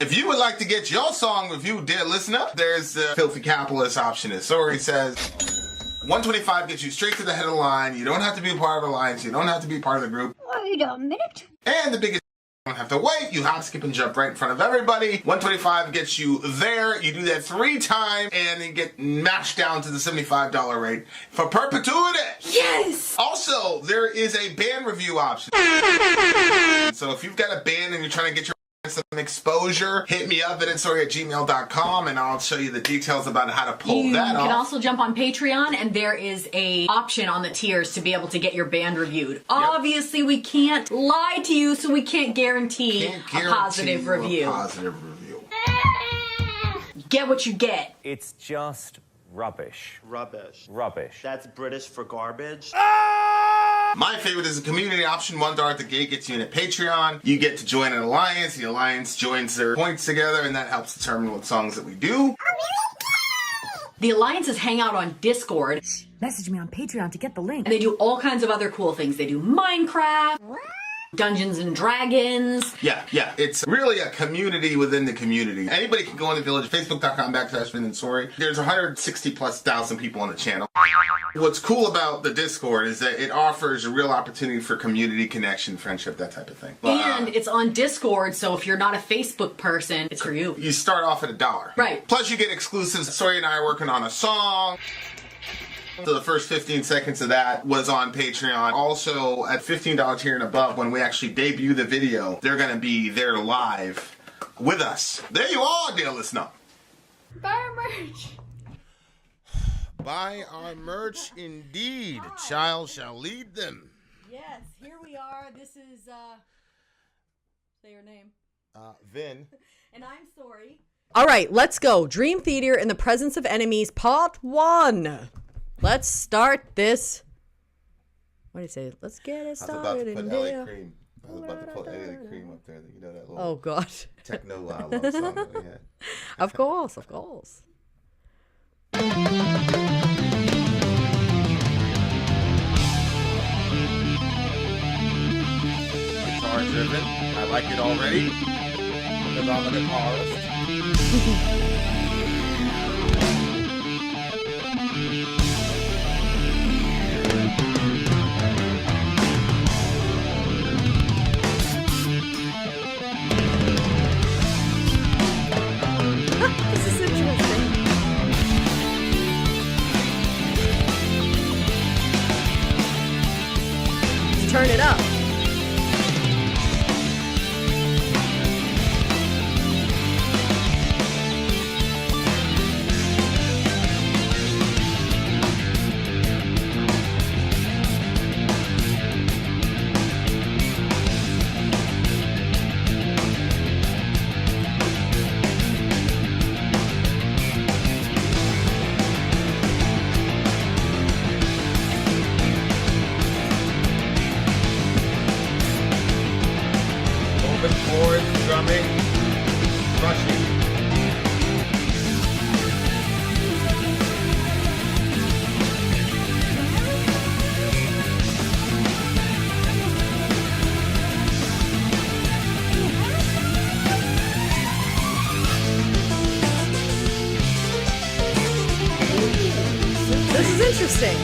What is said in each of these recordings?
If you would like to get your song reviewed, dear listener, there's the Filthy Capitalist option. As Sori says, $125 gets you straight to the head of the line. You don't have to be a part of the alliance. You don't have to be part of the group. Wait a minute. And the biggest, you don't have to wait. You hop, skip, and jump right in front of everybody. $125 gets you there. You do that 3 times, and then get mashed down to the $75 rate for perpetuity. Yes! Also, there is a band review option. So if you've got a band and you're trying to get your some exposure, hit me up at vinsori@gmail.com and I'll show you the details about how to pull that off. You can also jump on Patreon and there is a option on the tiers to be able to get your band reviewed. Yep. Obviously, we can't lie to you, so we can't guarantee a positive review. Get what you get. It's just rubbish. Rubbish. Rubbish. That's British for garbage. My favorite is the community option. $1 at the gate gets you in at Patreon. You get to join an alliance. The alliance joins their points together, and that helps determine what songs that we do. The alliances hang out on Discord. Message me on Patreon to get the link. And they do all kinds of other cool things. They do Minecraft, Dungeons and Dragons. Yeah. It's really a community within the community. Anybody can go in the village, facebook.com/Vin and Sori. There's 160,000+ people on the channel. What's cool about the Discord is that it offers a real opportunity for community connection, friendship, that type of thing. And it's on Discord, so if you're not a Facebook person, it's for you. You start off at $1. Right. Plus you get exclusives. Sori and I are working on a song. So the first 15 seconds of that was on Patreon. Also, at $15 tier and above, when we actually debut the video, they're going to be there live with us. There you are, dear listener. Buy our merch. Buy our merch, indeed. A child shall lead them. Yes, here we are. This is, say your name. Vin. And I'm Sori. All right, let's go. Dream Theater in the Presence of Enemies, Part 1. Let's start this. What do you say? Let's get it started. I was about to put LA Cream. I was about to put LA Cream up there. You know that little Oh, God. techno love song that we had. Of course, of course. Guitar driven. I like it already. Because I'm a guitarist. This is interesting. Let's turn it up. Open chords, drumming, rushing. This is interesting.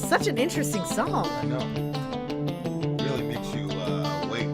such an interesting song. I know. Really makes you wait.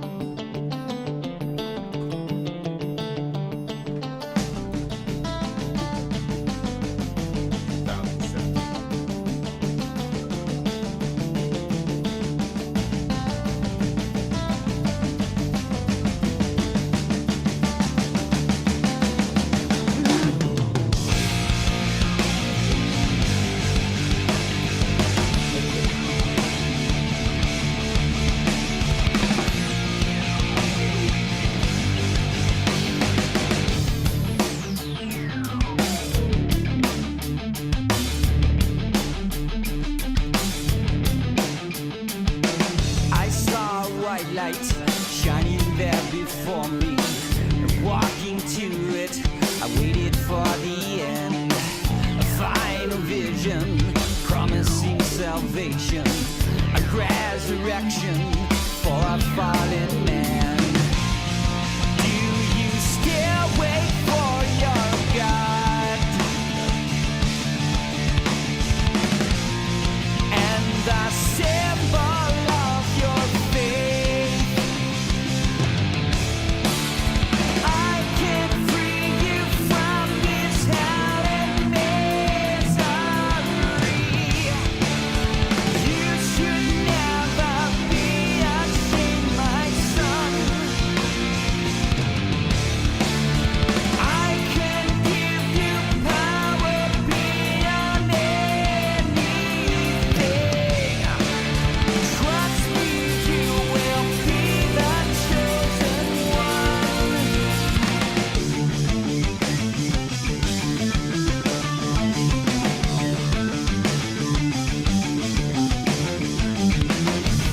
I saw a white light shining there before me. Walking to it, I waited for the end. A final vision, promising salvation, a resurrection for a fallen man. Do you still wait for your God? And the symbol of your faith, I can free you from this hell and misery. You should never be ashamed, my son. I can give you power beyond anything. Trust me, you will be the chosen one.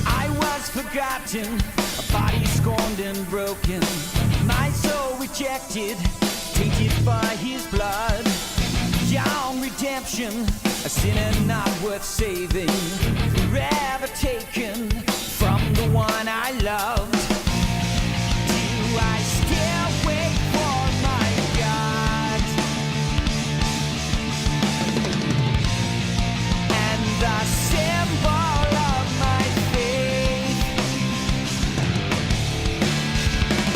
I was forgotten, a body scorned and broken, my soul rejected, tainted by his blood. Young redemption, a sinner not worth saving, forever taken from the one I loved. Do I still wait for my God? And the symbol of my faith,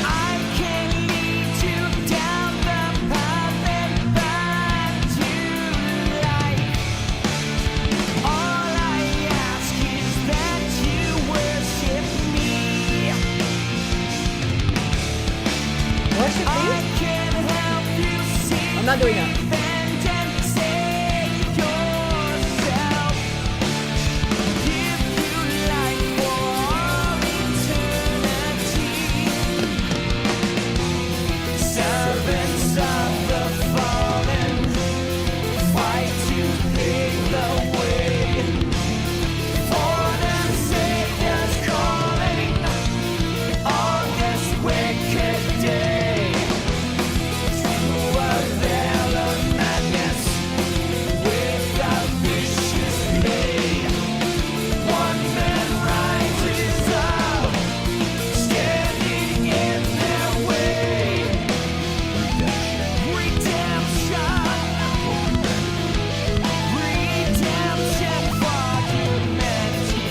I can lead you down the path and back to life. All I ask is that you worship me. Worship I me? can help you see. I'm not doing that. Repent and save yourself. Give you life for all eternity. Servants of the fallen, fight to pave the way for the Savior's calling on this wicked day. Through a veil of madness, with a vicious blade, one man rises up, standing in their way. Redemption for humanity.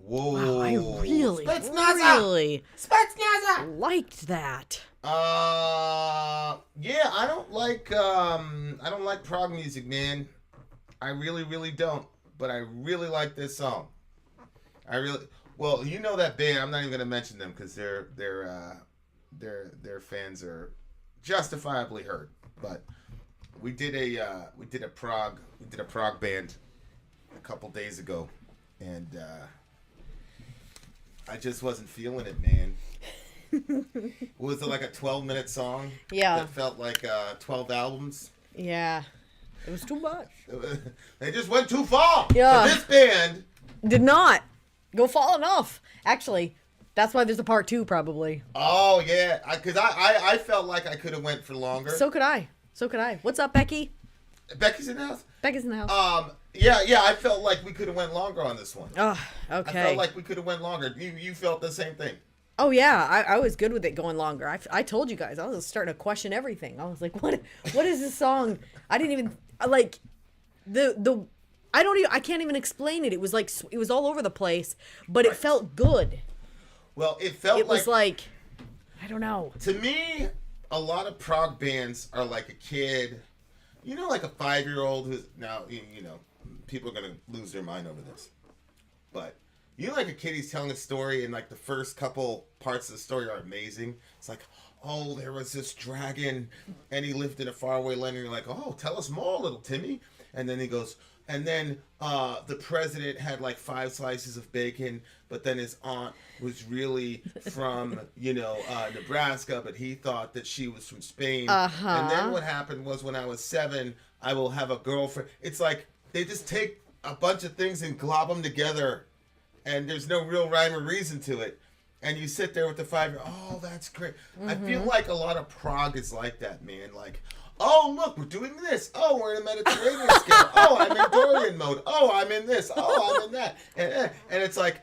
Whoa. Wow, I really Spetsnaza! Spetsnaza! liked that. Yeah, I don't like prog music, man. I really don't. But I really like this song. Well, you know that band. I'm not even gonna mention them because their fans are justifiably hurt. But we did a Prog band a couple days ago, and I just wasn't feeling it, man. Was it like a 12-minute song? Yeah. That felt like 12 albums. Yeah. It was too much. They just went too far. Yeah. But this band Did not go far enough. Actually, that's why there's a part 2 probably. Oh yeah, because I felt like I could have went for longer. So could I. What's up, Becky? Becky's in the house. Becky's in the house. Yeah, I felt like we could have went longer on this one. Oh, okay. I felt like we could have went longer. You felt the same thing. Oh yeah, I was good with it going longer. I told you guys I was starting to question everything. I was like, what is this song? I didn't even like I can't even explain it. It was like it was all over the place, but it felt good. Well, it was like I don't know. To me, a lot of prog bands are like a kid, like a 5-year-old who's now people are gonna lose their mind over this, but. Like a kid, he's telling a story, and like the first couple parts of the story are amazing. It's like, oh, there was this dragon, and he lived in a faraway land. And you're like, oh, tell us more, little Timmy. And then he goes, and then the president had like 5 slices of bacon, but then his aunt was really from Nebraska, but he thought that she was from Spain. And then what happened was when I was 7, I will have a girlfriend. It's like they just take a bunch of things and glob them together. And there's no real rhyme or reason to it. And you sit there with the 5-year-old, oh, that's great. Mm-hmm. I feel like a lot of prog is like that, man. Like, oh, look, we're doing this. Oh, we're in a Mediterranean scale. Oh, I'm in Dorian mode. Oh, I'm in this. Oh, I'm in that. And it's like,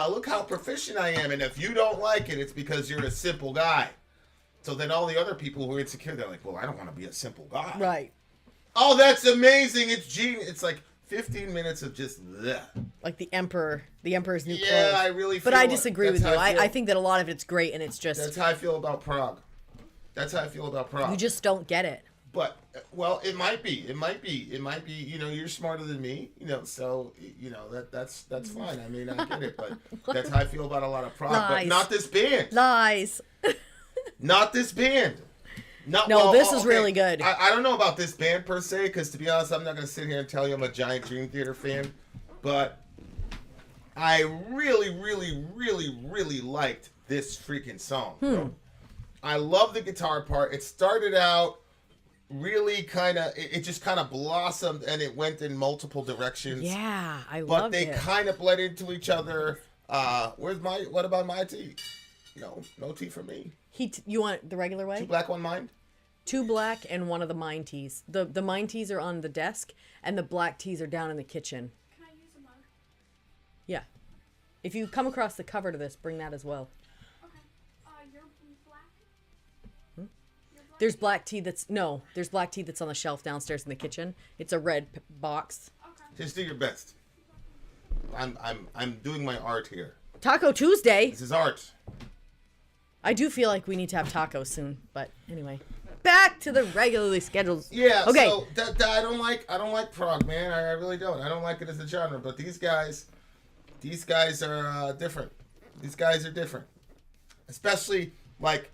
look how proficient I am. And if you don't like it, it's because you're a simple guy. So then all the other people who are insecure, they're like, well, I don't want to be a simple guy. Right. Oh, that's amazing. It's genius. It's like 15 minutes of just bleh. Like the Emperor's New Clothes. Yeah, I really feel But I disagree with you. I think that a lot of it's great, and it's just... That's how I feel about Prog. You just don't get it. But, well, it might be. You're smarter than me, so, that's fine. I mean, I get it, but that's how I feel about a lot of Prog. Lies. But not this band. Lies. Not this band. This is really good. I don't know about this band per se, because to be honest, I'm not going to sit here and tell you I'm a giant Dream Theater fan, but I really, really, really, really liked this freaking song. Bro. I love the guitar part. It started out really kind of, it just kind of blossomed and it went in multiple directions. Yeah, I loved it. But they kind of bled into each other. What about my tea? No tea for me. You want the regular way? 2 black, 1 mind? 2 black and 1 of the Mind teas. The Mind teas are on the desk, and the black teas are down in the kitchen. Can I use a mug? Yeah. If you come across the cover to this, bring that as well. Okay. You're black? There's black tea there's black tea that's on the shelf downstairs in the kitchen. It's a red box. Okay. Just do your best. I'm doing my art here. Taco Tuesday. This is art. I do feel like we need to have tacos soon, but anyway. Back to the regularly scheduled. Yeah. Okay. So I don't like prog, man. I really don't. I don't like it as a genre. But these guys are different. These guys are different. Especially like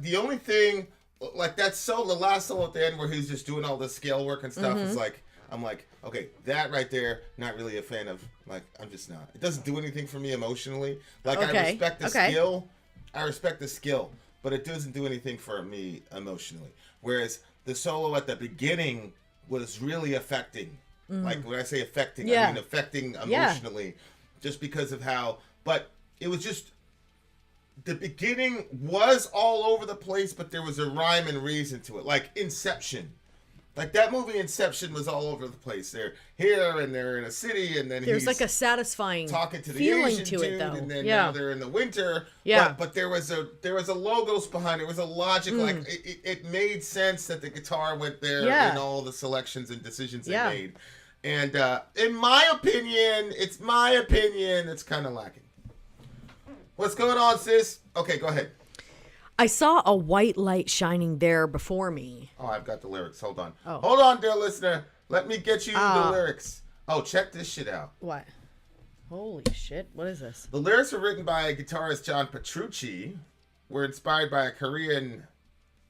the only thing like that solo, the last solo at the end where he's just doing all the scale work and stuff is like I'm like, okay, that right there, not really a fan of. Like I'm just not. It doesn't do anything for me emotionally. Like I respect the skill. I respect the skill, but it doesn't do anything for me emotionally. Whereas the solo at the beginning was really affecting. Like when I say affecting, I mean affecting emotionally, just because of how. But it was just the beginning was all over the place, but there was a rhyme and reason to it, like Inception. Like that movie Inception was all over the place. They're here and they're in a city, and then there's like a satisfying talking to the feeling Asian to dude, it, though. and then now they're in the winter. Yeah, but there was a logos behind it. It was a logic. Like it made sense that the guitar went there in all the selections and decisions they made. And in my opinion, it's kind of lacking. What's going on, sis? Okay, go ahead. I saw a white light shining there before me. Oh, I've got the lyrics. Hold on. Oh. Hold on, dear listener. Let me get you the lyrics. Oh, check this shit out. What? Holy shit. What is this? The lyrics were written by guitarist John Petrucci, were inspired by a Korean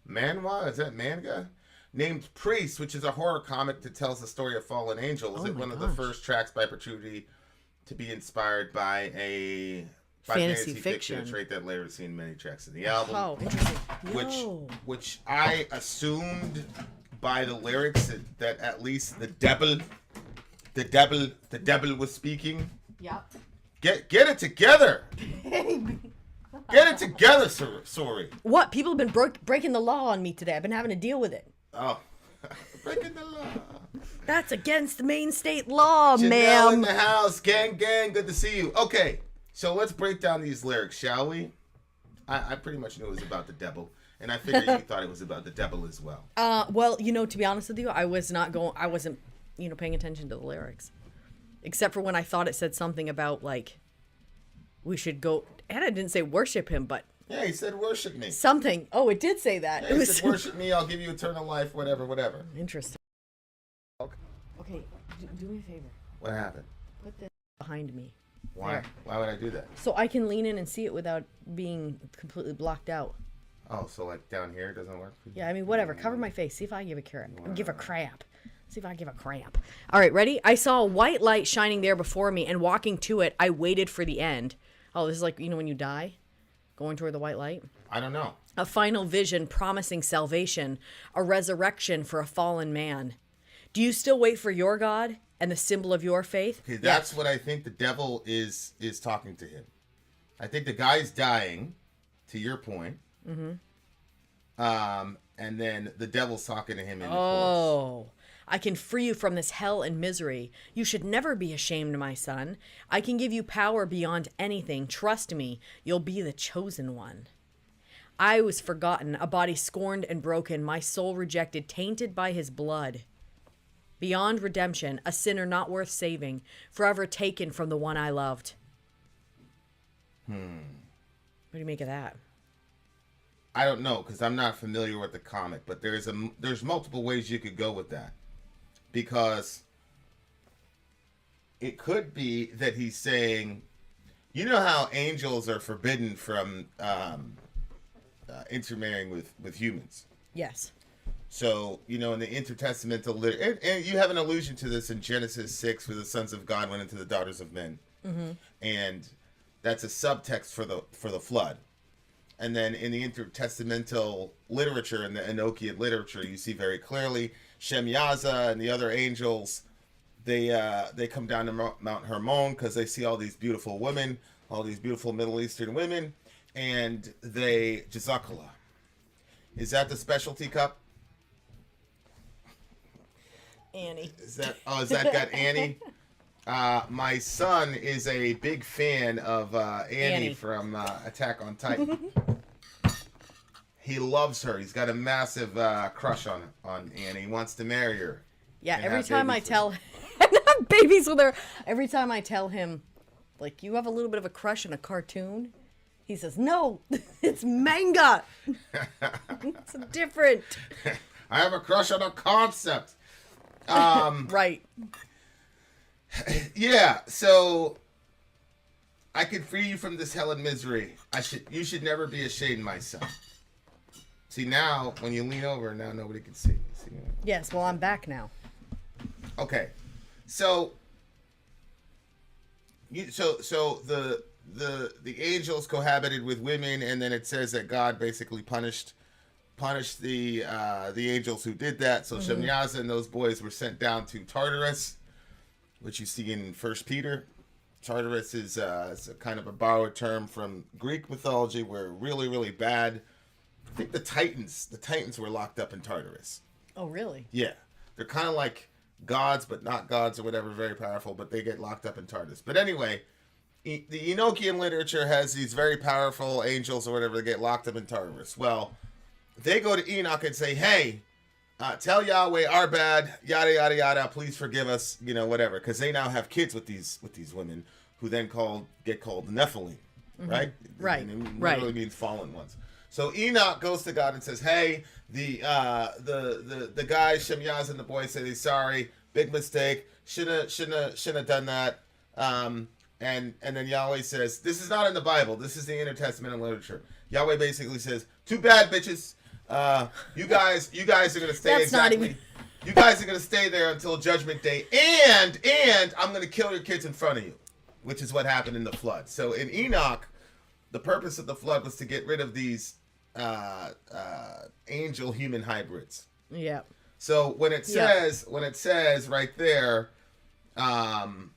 manhwa, is that manga? named Priest, which is a horror comic that tells the story of fallen angels. It's one of the first tracks by Petrucci to be inspired by a fantasy fiction, a trait that later seen many tracks in the album. Oh, interesting. Which I assumed by the lyrics that at least the devil was speaking. Yep. Get it together. Get it together, Sori. What? People have been breaking the law on me today. I've been having to deal with it. Oh, breaking the law. That's against the Maine state law, Janelle ma'am. in the house. Gang, good to see you. Okay, so let's break down these lyrics, shall we? I pretty much knew it was about the devil, and I figured you thought it was about the devil as well. Well, to be honest with you, I wasn't, paying attention to the lyrics. Except for when I thought it said something about, like, we should go, and I didn't say worship him, but... Yeah, he said worship me. Something. Oh, it did say that. Yeah, he said worship me, I'll give you eternal life, whatever. Interesting. Okay, do me a favor. What happened? Put this behind me. Why? There. Why would I do that? So I can lean in and see it without being completely blocked out. Oh, so like down here doesn't work for you? Yeah, I mean, whatever. Cover my face. See if I give a crap. Give a crap. See if I give a cramp. All right, ready? I saw a white light shining there before me, and walking to it, I waited for the end. Oh, this is like, when you die? Going toward the white light? I don't know. A final vision promising salvation, a resurrection for a fallen man. Do you still wait for your God and the symbol of your faith? Okay, that's what I think the devil is talking to him. I think the guy's dying, to your point. Mm-hmm. And then the devil's talking to him in the chorus. I can free you from this hell and misery. You should never be ashamed, my son. I can give you power beyond anything. Trust me, you'll be the chosen one. I was forgotten, a body scorned and broken, my soul rejected, tainted by his blood. Beyond redemption, a sinner not worth saving, forever taken from the one I loved. What do you make of that? I don't know, because I'm not familiar with the comic, but there's multiple ways you could go with that. Because it could be that he's saying, you know how angels are forbidden from intermarrying with humans. Yes. So, in the intertestamental literature, and you have an allusion to this in Genesis 6, where the sons of God went into the daughters of men. Mm-hmm. And that's a subtext for the flood. And then in the intertestamental literature, in the Enochian literature, you see very clearly Shem Yaza and the other angels, they come down to Mount Hermon because they see all these beautiful women, all these beautiful Middle Eastern women, and they Jazakallah. Is that the specialty cup? Annie. Is that got Annie? My son is a big fan of Annie from Attack on Titan. He loves her. He's got a massive crush on Annie. He wants to marry her. Yeah, every time I tell him, babies with her, every time I tell him, like, you have a little bit of a crush on a cartoon, he says, no, it's manga. It's different. I have a crush on a concept. Right. Yeah, so I can free you from this hell and misery. You should never be ashamed, my son. See, now when you lean over, now nobody can see. Yes, well, I'm back now. Okay, so the angels cohabited with women, and then it says that God basically punished the angels who did that. So Shemyaza and those boys were sent down to Tartarus, which you see in 1 Peter. Tartarus is a kind of a borrowed term from Greek mythology, where really, really bad. I think the Titans were locked up in Tartarus. Oh, really? Yeah. They're kind of like gods, but not gods or whatever, very powerful, but they get locked up in Tartarus. But anyway, the Enochian literature has these very powerful angels or whatever that get locked up in Tartarus. Well, they go to Enoch and say, hey, tell Yahweh our bad, yada, yada, yada, please forgive us, whatever. Because they now have kids with these women who then get called the Nephilim, right? Right, and it right. literally means fallen ones. So Enoch goes to God and says, hey, the guys, Shemyaz and the boys say they're sorry, big mistake, shouldn't have done that. And then Yahweh says, this is not in the Bible, this is the intertestamental literature. Yahweh basically says, too bad, bitches. You guys are gonna stay That's not exactly. even- You guys are gonna stay there until Judgment Day, and I'm gonna kill your kids in front of you, which is what happened in the flood. So in Enoch, the purpose of the flood was to get rid of these angel human hybrids. Yeah. So when it says right there, my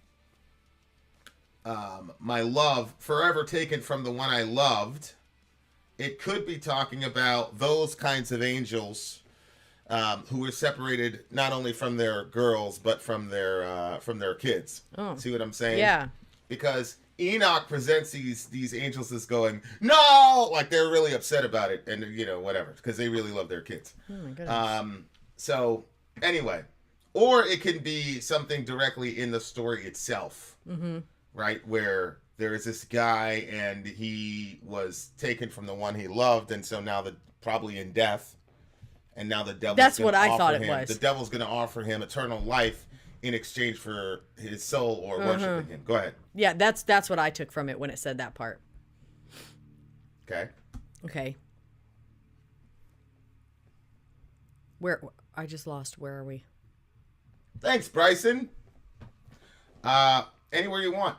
love forever taken from the one I loved, it could be talking about those kinds of angels who were separated not only from their girls but from their kids. Oh. See what I'm saying? Yeah. Because Enoch presents these angels as going, no, like they're really upset about it, and whatever, because they really love their kids. Oh my goodness. So anyway, or it can be something directly in the story itself, right? Where there is this guy and he was taken from the one he loved, and so now probably in death, and now the devil. That's what I thought it was. The devil's going to offer him eternal life in exchange for his soul or worshiping him. Go ahead. Yeah, that's what I took from it when it said that part. Okay. Okay. Where I just lost. Where are we? Thanks, Bryson. Anywhere you want.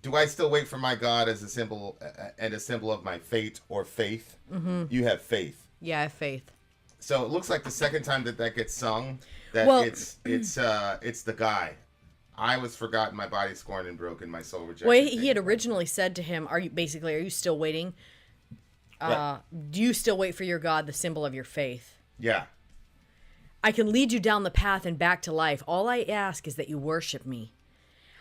Do I still wait for my God as a symbol of my fate or faith? Mm-hmm. You have faith. Yeah, I have faith. So it looks like the second time that gets sung, that it's the guy. I was forgotten, my body scorned and broken, my soul rejected. Well, he had originally said to him, "Are you still waiting? Do you still wait for your God, the symbol of your faith?" Yeah. I can lead you down the path and back to life. All I ask is that you worship me.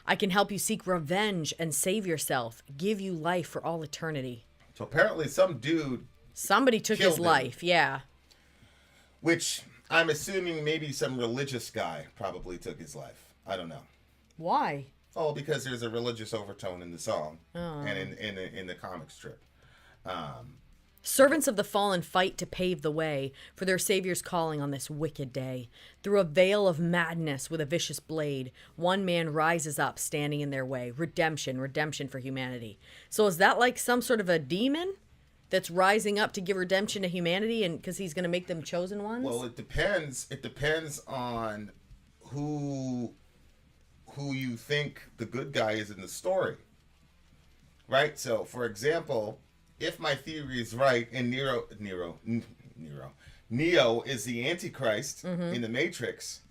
I can help you seek revenge and save yourself, give you life for all eternity. So apparently Somebody took his killed him. life, yeah. Which I'm assuming maybe some religious guy probably took his life. I don't know. Why? Oh, because there's a religious overtone in the song and in the comic strip. Servants of the fallen fight to pave the way for their Savior's calling on this wicked day. Through a veil of madness with a vicious blade, one man rises up standing in their way. Redemption for humanity. So is that like some sort of a demon that's rising up to give redemption to humanity, and because he's going to make them chosen ones? Well, it depends. It depends on who you think the good guy is in the story. Right? So, for example, if my theory is right and Neo is the Antichrist in the Matrix,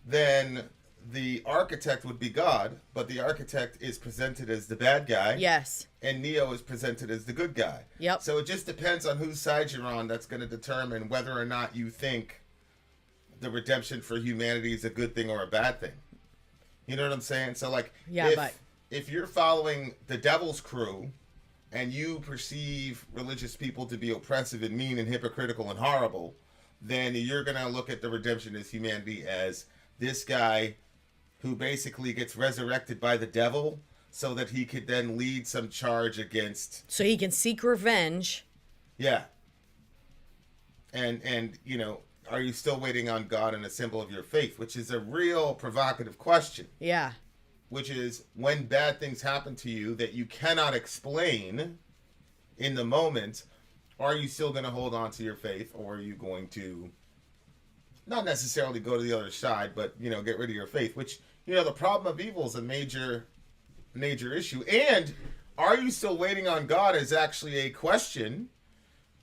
then the architect would be God, but the architect is presented as the bad guy. Yes. And Neo is presented as the good guy. Yep. So it just depends on whose side you're on. That's going to determine whether or not you think the redemption for humanity is a good thing or a bad thing. You know what I'm saying? So, like, if you're following the devil's crew and you perceive religious people to be oppressive and mean and hypocritical and horrible, then you're going to look at the redemption as humanity as this guy who basically gets resurrected by the devil so that he could then lead some charge against... So he can seek revenge. Yeah. And are you still waiting on God and a symbol of your faith? Which is a real provocative question. Yeah. Which is, when bad things happen to you that you cannot explain in the moment, are you still going to hold on to your faith, or are you going to not necessarily go to the other side, but, get rid of your faith? Which, the problem of evil is a major issue. And are you still waiting on God is actually a question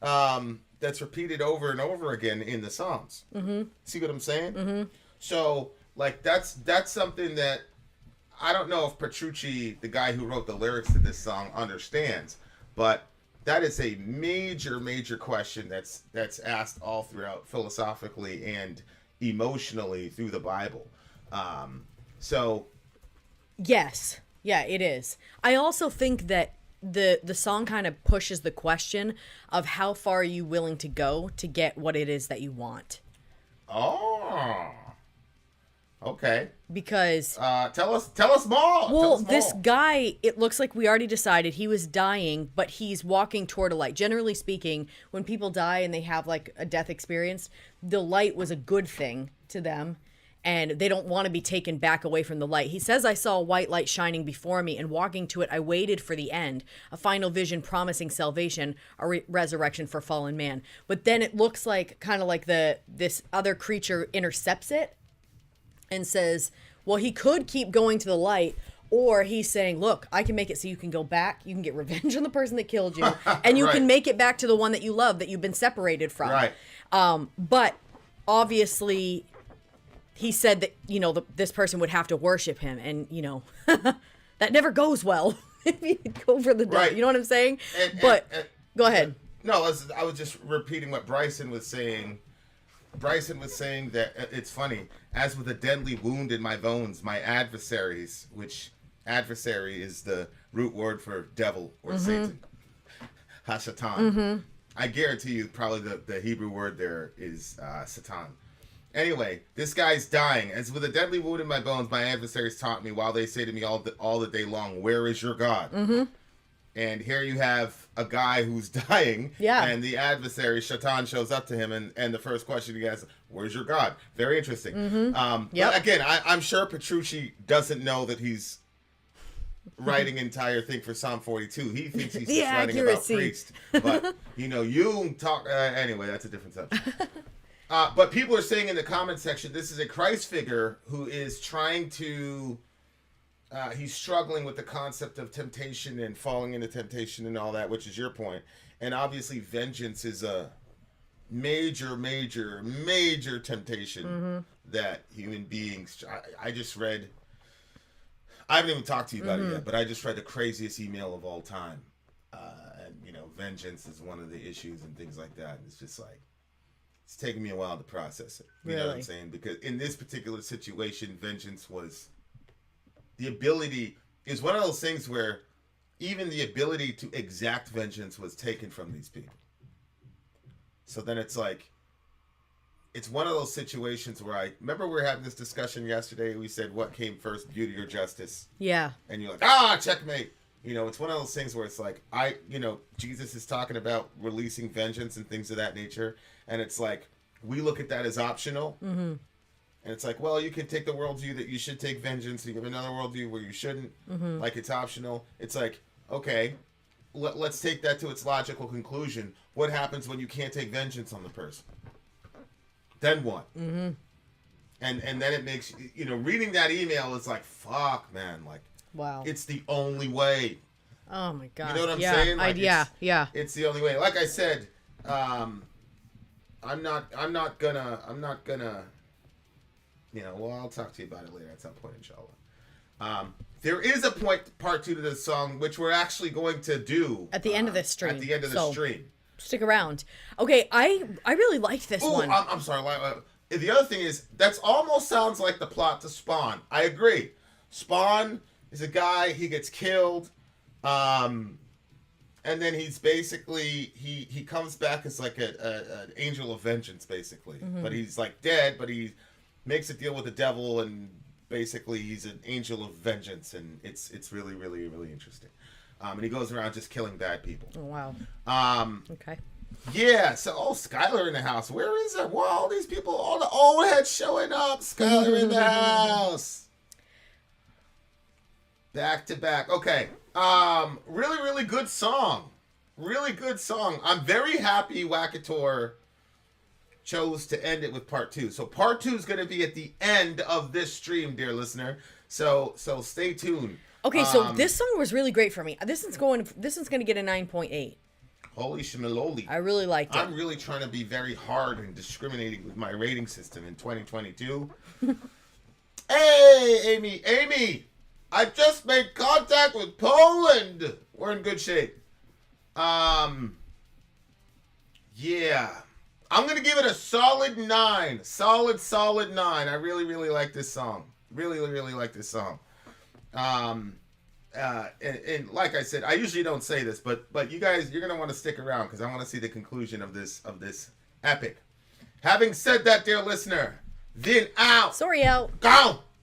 that's repeated over and over again in the Psalms. Mm-hmm. See what I'm saying? Mm-hmm. So, like, that's something that I don't know if Petrucci, the guy who wrote the lyrics to this song, understands, but that is a major question that's asked all throughout philosophically and emotionally through the Bible. Yes. Yeah, it is. I also think that the song kind of pushes the question of how far are you willing to go to get what it is that you want. Oh. Okay. Because tell us more. Well, this guy, it looks like we already decided he was dying, but he's walking toward a light. Generally speaking, when people die and they have like a death experience, the light was a good thing to them. and they don't want to be taken back away from the light. He says, I saw a white light shining before me, and walking to it, I waited for the end, a final vision promising salvation, a resurrection for fallen man. But then it looks like kind of like this other creature intercepts it and says, well, he could keep going to the light, or he's saying, look, I can make it so you can go back, you can get revenge on the person that killed you, and you can make it back to the one that you love, that you've been separated from. Right. But obviously, he said that, you know, this person would have to worship him, and, you know, that never goes well if you go for the devil. Right. You know what I'm saying? And go ahead. No, I was just repeating what Bryson was saying. Bryson was saying that it's funny, as with a deadly wound in my bones, my adversaries, which adversary is the root word for devil or Satan, Hashatan. I guarantee you probably the Hebrew word there is Satan. Anyway, this guy's dying. As with a deadly wound in my bones, my adversaries taunt me while they say to me all the day long, where is your God? And here you have a guy who's dying, and the adversary, Shaitan, shows up to him, and the first question he asks, where's your God? Very interesting. But again, I'm sure Petrucci doesn't know that he's writing entire thing for Psalm 42. He thinks he's just writing about priest. But, you know, you talk... anyway, that's a different subject. But people are saying in the comment section, this is a Christ figure who is trying to... he's struggling with the concept of temptation and falling into temptation and all that, which is your point. And obviously vengeance is a major, major, major temptation that human beings... I just read... I haven't even talked to you about it yet, but I just read the craziest email of all time. And, you know, vengeance is one of the issues and things like that. And it's just like... It's taken me a while to process it. You know what I'm saying? Because in this particular situation, vengeance was... The ability is one of those things where even the ability to exact vengeance was taken from these people. So then it's like, it's one of those situations where remember we were having this discussion yesterday. We said, what came first, beauty or justice? Yeah. And you're like, checkmate. You know, it's one of those things where it's like, Jesus is talking about releasing vengeance and things of that nature. And it's like, we look at that as optional. And it's like, well, you can take the worldview that you should take vengeance. You have another worldview where you shouldn't. Like, it's optional. It's like, okay, let's take that to its logical conclusion. What happens when you can't take vengeance on the person? Then what? And then it makes, you know, reading that email is like, fuck, man. Like, wow. It's the only way. Oh, my God. You know what I'm saying? Like, it's the only way. Like I said, I'm not gonna... You know, well, I'll talk to you about it later at some point, inshallah. There is a part 2 to this song, which we're actually going to do at the end of this stream. At the end of the stream. Stick around. Okay, I really liked this one. I'm sorry. The other thing is, that almost sounds like the plot to Spawn. I agree. Spawn is a guy, he gets killed, and then he's basically, he comes back as like an angel of vengeance, basically. But he's like dead, but he makes a deal with the devil, and basically he's an angel of vengeance, and it's really, really, really interesting. And he goes around just killing bad people. Oh, wow. Okay. Yeah, so, Skylar in the house. Where is it? Well, all these people, all the old heads showing up. Skylar in the house. Back to back. Okay. Really, really good song. Really good song. I'm very happy Wakator chose to end it with part 2. So part 2 is going to be at the end of this stream, dear listener. So stay tuned. Okay, so this song was really great for me. This one's going to get a 9.8. Holy shmaloli. I really liked it. I'm really trying to be very hard and discriminating with my rating system in 2022. Hey, Amy, I just made contact with Poland. We're in good shape. Yeah. I'm going to give it a solid 9. Solid 9. I really, really like this song. Really, really like this song. And like I said, I usually don't say this, but you guys, you're going to want to stick around because I want to see the conclusion of this epic. Having said that, dear listener, Vin out. Sori out. Go.